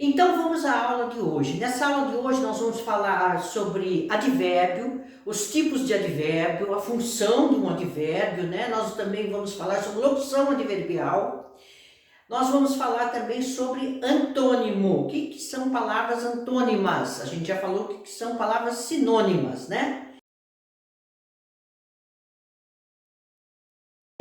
Então vamos à aula de hoje. Nessa aula de hoje nós vamos falar sobre advérbio, os tipos de advérbio, a função de um advérbio, né? Nós também vamos falar sobre locução adverbial. Nós vamos falar também sobre antônimo. O que são palavras antônimas? A gente já falou que são palavras sinônimas, né?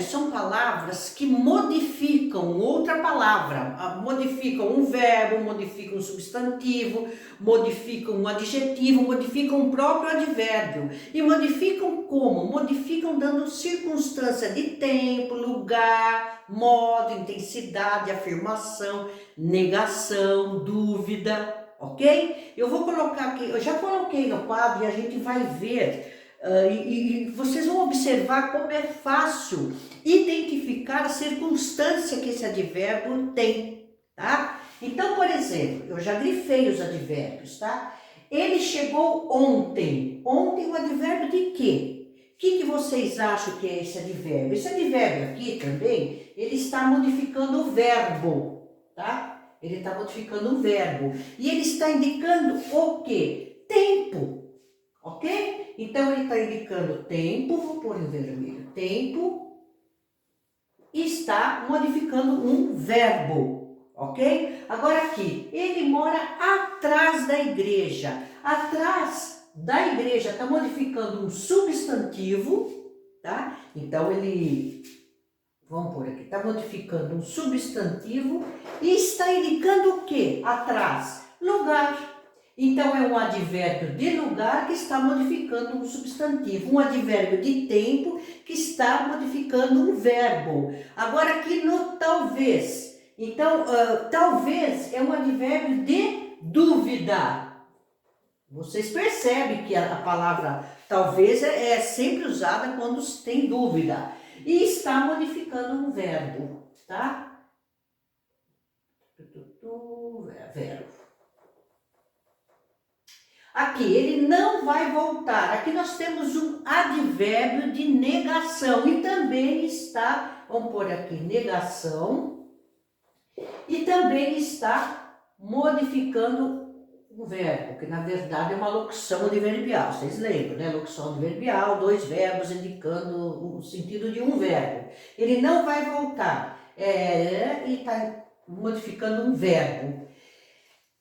São palavras que modificam outra palavra, modificam um verbo, modificam um substantivo, modificam um adjetivo, modificam o próprio advérbio. E modificam como? Modificam dando circunstância de tempo, lugar, modo, intensidade, afirmação, negação, dúvida, ok? Eu vou colocar aqui, eu já coloquei no quadro e a gente vai ver. E vocês vão observar como é fácil identificar a circunstância que esse advérbio tem, tá? Então, por exemplo, eu já grifei os advérbios, tá? Ele chegou ontem. Ontem o advérbio de quê? O que vocês acham que é esse advérbio? Esse advérbio aqui também, ele está modificando o verbo, tá? Ele está modificando o verbo. E ele está indicando o quê? Tempo. Ok? Então, ele está indicando tempo, vou pôr em vermelho, tempo, e está modificando um verbo, ok? Agora aqui, ele mora atrás da igreja. Atrás da igreja está modificando um substantivo, tá? Então, vamos pôr aqui, está modificando um substantivo e está indicando o quê? Atrás, lugar. Então, é um advérbio de lugar que está modificando um substantivo, um advérbio de tempo que está modificando um verbo. Agora, aqui no talvez. Então, talvez é um advérbio de dúvida. Vocês percebem que a palavra talvez é sempre usada quando se tem dúvida. E está modificando um verbo, tá? Verbo. Aqui, ele não vai voltar. Aqui nós temos um advérbio de negação e também está, vamos pôr aqui, negação, e também está modificando um verbo, que na verdade é uma locução adverbial. Vocês lembram, né? Locução adverbial, dois verbos indicando o sentido de um verbo. Ele não vai voltar e está modificando um verbo.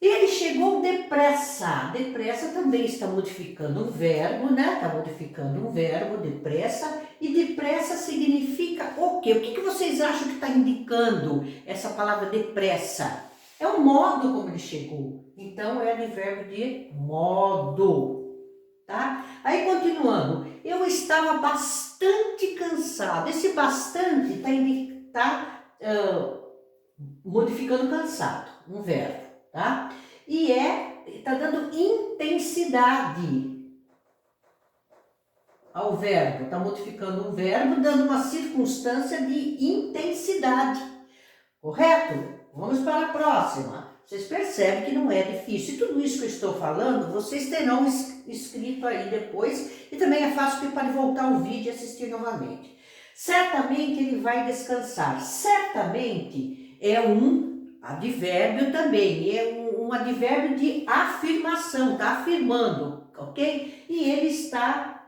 Ele chegou depressa. Depressa também está modificando um verbo, né? Está modificando um verbo, depressa. E depressa significa o quê? O que vocês acham que está indicando essa palavra depressa? É o modo como ele chegou. Então, é advérbio de modo, tá? Aí, continuando. Eu estava bastante cansado. Esse bastante está modificando cansado, um verbo. Tá? E está dando intensidade ao verbo, está modificando um verbo, dando uma circunstância de intensidade, correto? Vamos para a próxima. Vocês percebem que não é difícil. E tudo isso que eu estou falando, vocês terão escrito aí depois, e também é fácil que pode voltar o vídeo e assistir novamente. Certamente ele vai descansar. Certamente é um advérbio também, é um advérbio de afirmação, está afirmando, ok? E ele está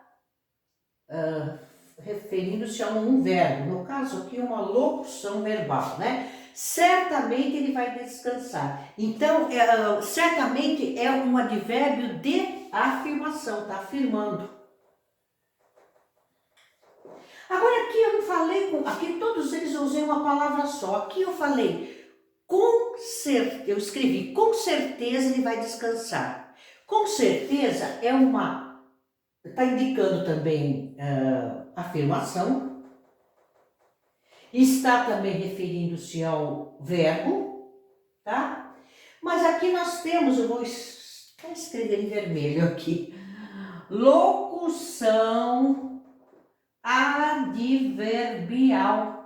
referindo-se a um verbo, no caso aqui uma locução verbal, né? Certamente ele vai descansar. Então, certamente é um advérbio de afirmação, está afirmando. Agora aqui eu não falei, aqui todos eles eu usei uma palavra só, aqui eu falei eu escrevi, com certeza ele vai descansar. Com certeza está indicando também afirmação, está também referindo-se ao verbo, tá? Mas aqui nós temos, eu vou escrever em vermelho aqui, locução adverbial.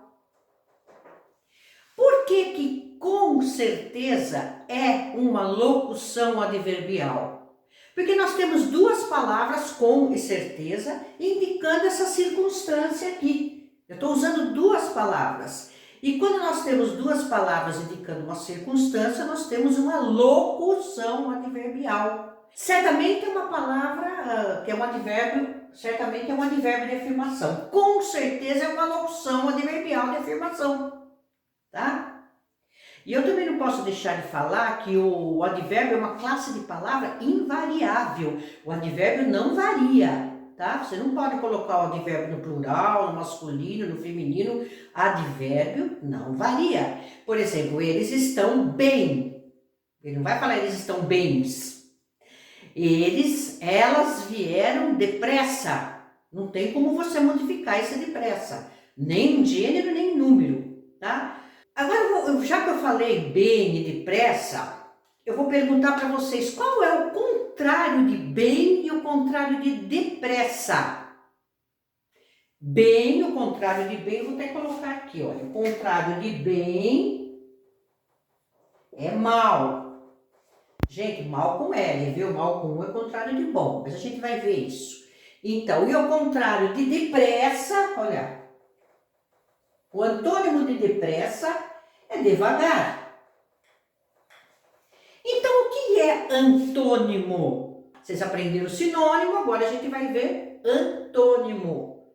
Por que com certeza é uma locução adverbial? Porque nós temos duas palavras, com e certeza, indicando essa circunstância aqui. Eu estou usando duas palavras. E quando nós temos duas palavras indicando uma circunstância, nós temos uma locução adverbial. Certamente é uma palavra que é um advérbio, certamente é um advérbio de afirmação. Com certeza é uma locução adverbial de afirmação, tá? E eu também não posso deixar de falar que o advérbio é uma classe de palavra invariável. O advérbio não varia, tá? Você não pode colocar o advérbio no plural, no masculino, no feminino. Advérbio não varia. Por exemplo, eles estão bem. Ele não vai falar eles estão bens. Elas vieram depressa. Não tem como você modificar esse depressa. Nem em gênero, nem em número, tá? Agora, já que eu falei bem e depressa, eu vou perguntar para vocês qual é o contrário de bem e o contrário de depressa. Bem, o contrário de bem, eu vou até colocar aqui, olha. O contrário de bem é mal. Gente, mal com L, viu? Mal com U é contrário de bom, mas a gente vai ver isso. Então, e o contrário de depressa, olha. O antônimo de depressa é devagar. Então, o que é antônimo? Vocês aprenderam sinônimo, agora a gente vai ver antônimo.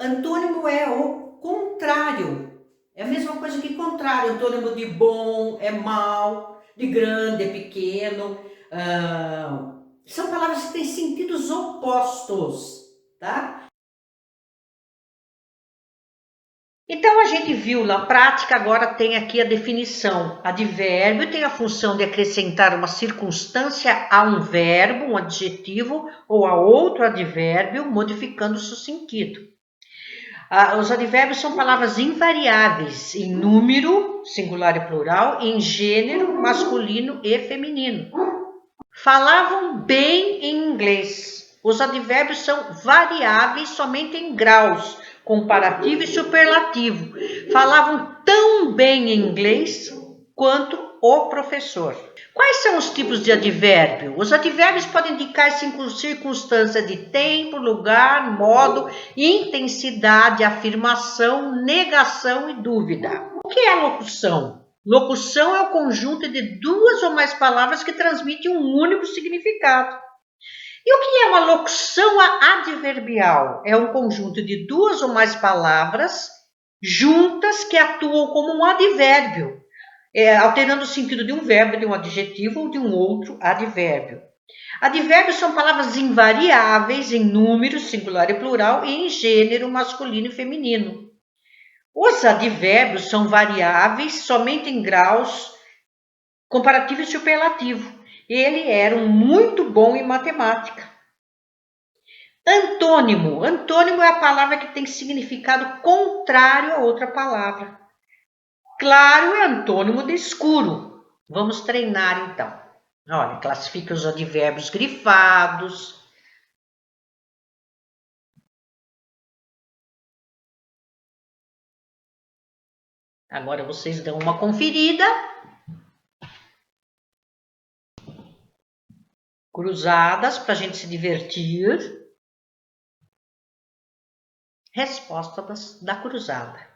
Antônimo é o contrário. É a mesma coisa que contrário. Antônimo de bom é mal, de grande é pequeno. São palavras que têm sentidos opostos, tá? Então, a gente viu na prática, agora tem aqui a definição. Advérbio tem a função de acrescentar uma circunstância a um verbo, um adjetivo, ou a outro advérbio, modificando seu sentido. Os advérbios são palavras invariáveis em número, singular e plural, em gênero, masculino e feminino. Falavam bem em inglês. Os advérbios são variáveis somente em graus, comparativo e superlativo. Falavam tão bem em inglês quanto o professor. Quais são os tipos de advérbio? Os advérbios podem indicar circunstância de tempo, lugar, modo, intensidade, afirmação, negação e dúvida. O que é locução? Locução é o conjunto de duas ou mais palavras que transmitem um único significado. E o que é uma locução adverbial? É um conjunto de duas ou mais palavras juntas que atuam como um advérbio, alterando o sentido de um verbo, de um adjetivo ou de um outro advérbio. Advérbios são palavras invariáveis em número, singular e plural, e em gênero, masculino e feminino. Os advérbios são variáveis somente em graus comparativo e superlativo. Ele era muito bom em matemática. Antônimo. Antônimo é a palavra que tem significado contrário a outra palavra. Claro é antônimo de escuro. Vamos treinar então. Olha, classifica os advérbios grifados. Agora vocês dão uma conferida. Cruzadas para a gente se divertir. Resposta da cruzada.